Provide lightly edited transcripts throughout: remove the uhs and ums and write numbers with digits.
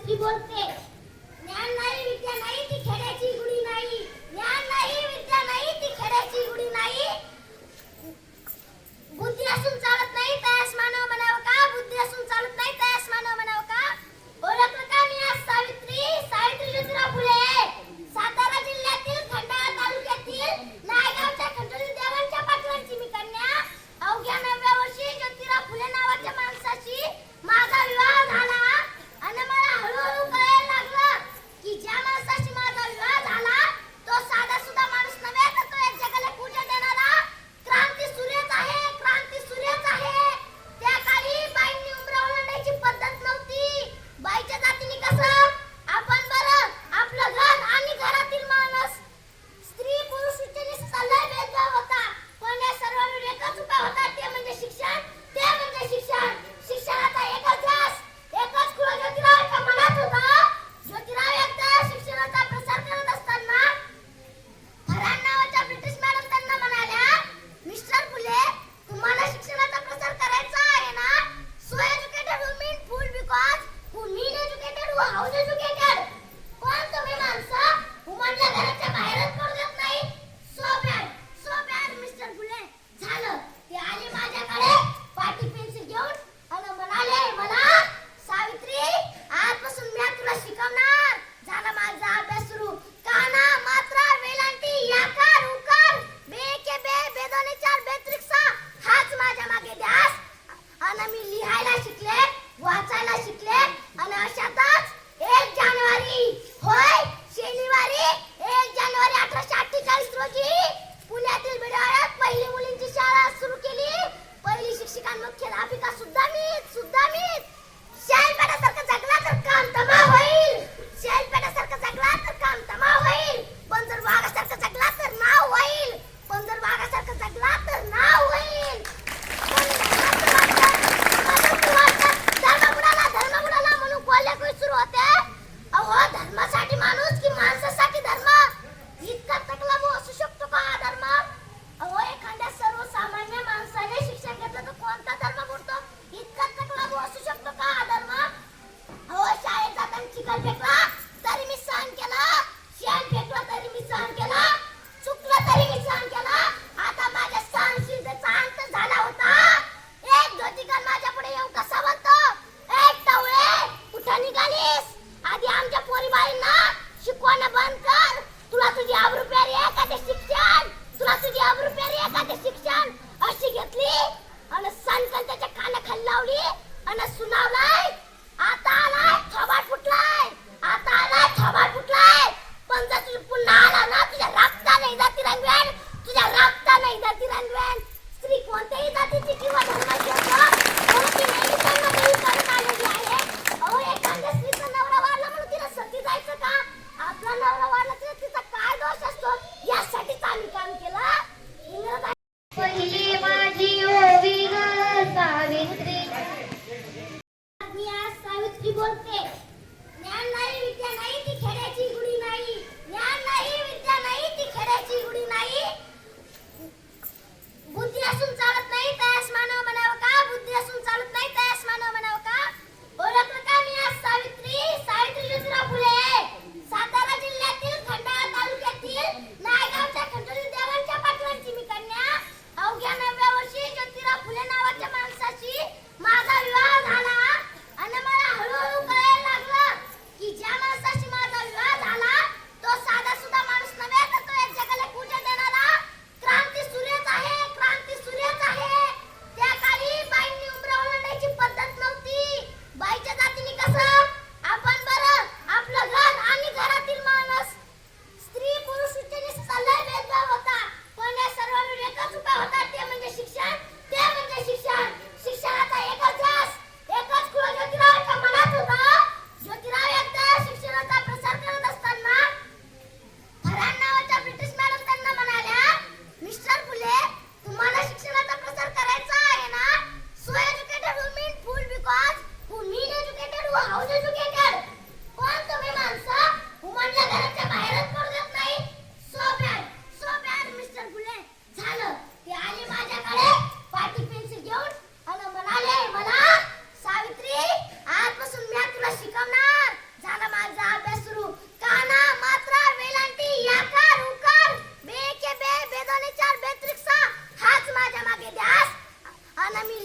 सावित्री बोलते. ज्ञान नाही विद्या नाही ती खेड्याची गुढी नाही. ज्ञान नाही विद्या नाही ती खेड्याची गुढी नाही. बुद्धी असून चालत नाही त्यास मानव म्हणावं का. बुद्धी असून चालत नाही त्यास मानव म्हणावं का. ओळखलं का मी आज सावित्री. सावित्री ज्योतिराव फुले. सातारा जिल्ह्यातील खंडाळा तालुक्यातील नायगावच्या खंडोली देवांच्या पाटलांची मी कन्या. अवघ्या 9व्या वर्षी ज्योतिराव फुले नावाच्या माणसाशी माझा विवाह झाला. आणि मला हळूहळू कळायला लागलं की ज्या माणसाशी माझा विवाह झाला तो साधा सुद्धा माणूस नव्हे, तर तो एक जगाला पूजा देणारा क्रांती सूर्यच आहे. क्रांती सूर्यच आहे. त्या काळी बाईंनी उंबरा ओलांडायची पद्धत नव्हती. बाईच्या जातीने कसं आपण बरं आपलं घर आणि घरातील माणूस स्त्री पुरुष इत्यादीचा लय भेदभाव होता. पण या सर्वांवर एकच उपाय होता, ते म्हणजे शिक्षण. ते म्हणजे शिक्षण. शिक्षणाचा एकच ध्यास, एकच खुळा ज्योतिरावांच्या मनात होता. ज्योतिराव एकदा शिक्षणाचा प्रसार करत असताना फरान नावाच्या ब्रिटिश मॅडम त्यांना म्हणाल्या, मिस्टर फुले, तुम्हाला शिक्षणाचा प्रसार करायचा आहे ना. So educated who mean fool because who mean educated who house educated. कोण तुम्ही माणसं उमडल्या घराच्या बाहेरच पडू देत नाही. सो बॅड मिस्टर फुले. झालं ते आले माझ्याकडे पाटी पेन्सिल घेऊन आणि म्हणाले, मला सावित्री आजपासून मी तुला शिकवणार. झाला माझा अभ्यास सुरू. काना मात्रा वेलांटी याकार उकार बे के बे बेदोने चार बेत्रिक्सा हाच माझ्या मागे ध्यास. आणि मी लिहायला शिकले, वाचायला शिकले. आणि अशातच 1 जानेवारी, होय शनिवारी 1 जानेवारी 1848 रोजी पुण्यातील बिडाळ्यात पहिली मुलींची शाळा सुरू केली. पहिली शिक्षिका आणि मुख्याध्यापिका सुद्धा मीच. शेळपेटासारखं जगला तर काम तमाम होईल. शेळपेटासारखं जगला तर काम तमाम होईल. पण जर वाघासारखं जगला तर नाव होईल. पण जर वाघासारखं जगला तर नाव होईल. धर्म बुडाला म्हणून कोल्हे सुरू होते. अहो धर्मासाठी माणूस की माणसासाठी धर्म. इतका तकलाबू असू शकतो का हा धर्म. अहो एखाद्या सर्वसामान्य माणसाने शिक्षण घेतलं तर कोणता धर्म बुडतो. इतका तकलाबू असू शकतो का हा धर्म. अहो शाळेत जाताना चिखल फेकला तरी मी सहन केला. शेण फेकला तरी मी सहन केला. चुकलं तरी मी सहन केला. आता माझ्या सहनशीलतेचा अंत झाला होता. एक धोतीकर माझ्या पुढे येऊन कसा बोलतो, एक टवळे कुठं निघालीस. आधी आमच्या पोरीबाईंना शिकवणं बंद कर. तुला तुझी आबरू प्यारी आहे का ते शिक्षण. तुला तुझी आबरू प्यारी आहे का ते शिक्षण. अशी घेतली आणि सणकन त्याच्या कानाखाली लावली आणि सुनावलाय. आता आलाय थोबाड फुटलाय. आता आलाय थोबाड फुटलाय. पण जर तुझी पुन्हा आला ना, तुझ्या रक्ता नाही जाती रंगवेन. तुझ्या रक्ता नाही जाती रंगवेन. स्त्री कोणत्याही जातीची किंवा धर्माची असो, कोणती नाही त्यांना देवी करत आलेली आहे. अहो एखाद्या स्त्रीचा नवरा वारला म्हणून तिला सती जायचं का. आपला नवरा वारला तर तिचा काय दोष असतो. यासाठीच आम्ही काम केलं. पहिली माझी ओवी ग सावित्री. मी आज सावित्री बोलते. ज्ञान नाही विद्या नाही ती खेड्याची गुढी नाही. ज्ञान नाही विद्या नाही ती खेड्याची गुढी नाही. बुद्धी असून चालत नाही त्यास मानव म्हणावं का. बुद्धी असून चालत नाही त्यास मानव म्हणावं का. ओळखलं का मी आज सावित्री. सावित्री ज्योतिराव फुले. सातारा जिल्ह्यातील खंडाळा तालुक्यातील नायगावच्या खंडोली देवांच्या पाटलांची मी कन्या. अवघ्या 9व्या वर्षी ज्योतिराव फुले नावाच्या माणसाशी माझा विवाह झाला. आणि मला हळूहळू कळायला लागलं की ज्या माणसाशी माझा विवाह झाला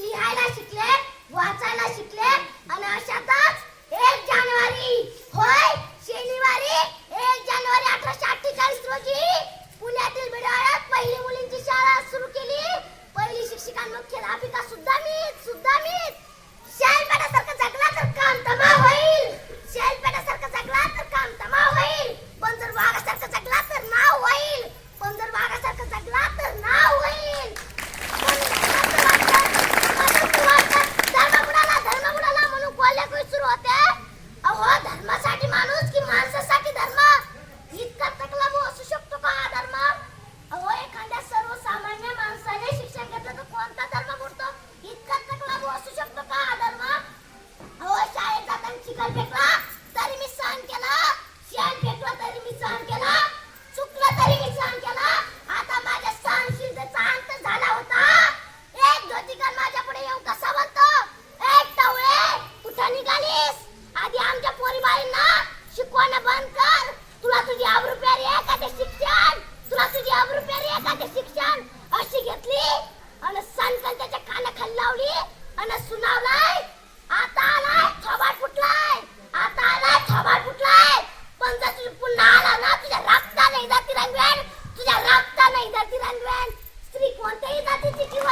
लिहायला शिकले, वाचायला शिकले आणि अशातच 1 जानेवारी होय शनिवारी 1 जानेवारी 1848 रोजी पुण्यातील बिडाळ्यात पहिली मुलींची शाळा सुरू केली. पहिली शिक्षिका मुख्याध्यापिका सुद्धा मीच. शेलपेटासारखं जगला तर काम तमाम होईल. शेलपेटासारखं जगला तर काम तमाम होईल. पण जर वाघासारखं जगला तर नाव होईल. पण जर वाघासारखं जगला तर नाव होईल. धर्म बुडाला म्हणून कोल्हेकुई सुरू होते. अहो धर्मासाठी माणूस की माणसासाठी धर्म? इतका तकलाबू असू शकतो का हा धर्म? अहो एखाद्या सर्वसामान्य माणसाने शिक्षण घेतलं तर कोणता धर्म बुडतो? इतका तकलाबू असू शकतो का हा धर्म? अहो शाळेत जाताना चिखल फेकला तरी मी सहन केला. शेण फेकला तरी मी सहन केला. चुकलं तरी मी सहन केला. आता माझ्या सहनशीलतेचा अंत झाला होता. एक धोतिकर माझ्या पुढे येऊन कसा बोलतो, एक टवळे कुठं निघालीस? आधी आमच्या पोरीबाळींना शिकवणं बंद कर. तुला तुझी आबरू प्यारी आहे का ते शिक्षण? तुला तुझी आबरू प्यारी आहे का ते शिक्षण? अशी घेतली आणि सनकन त्याच्या कानाखाली लावली आणि सुनावलाय. आता आलाय थोबाड फुटलाय. पण जर तुझी पुन्हा आला ना तुझ्या रक्ताने इधर तिरंगवेन. स्त्री कोणत्याही जातीची किंवा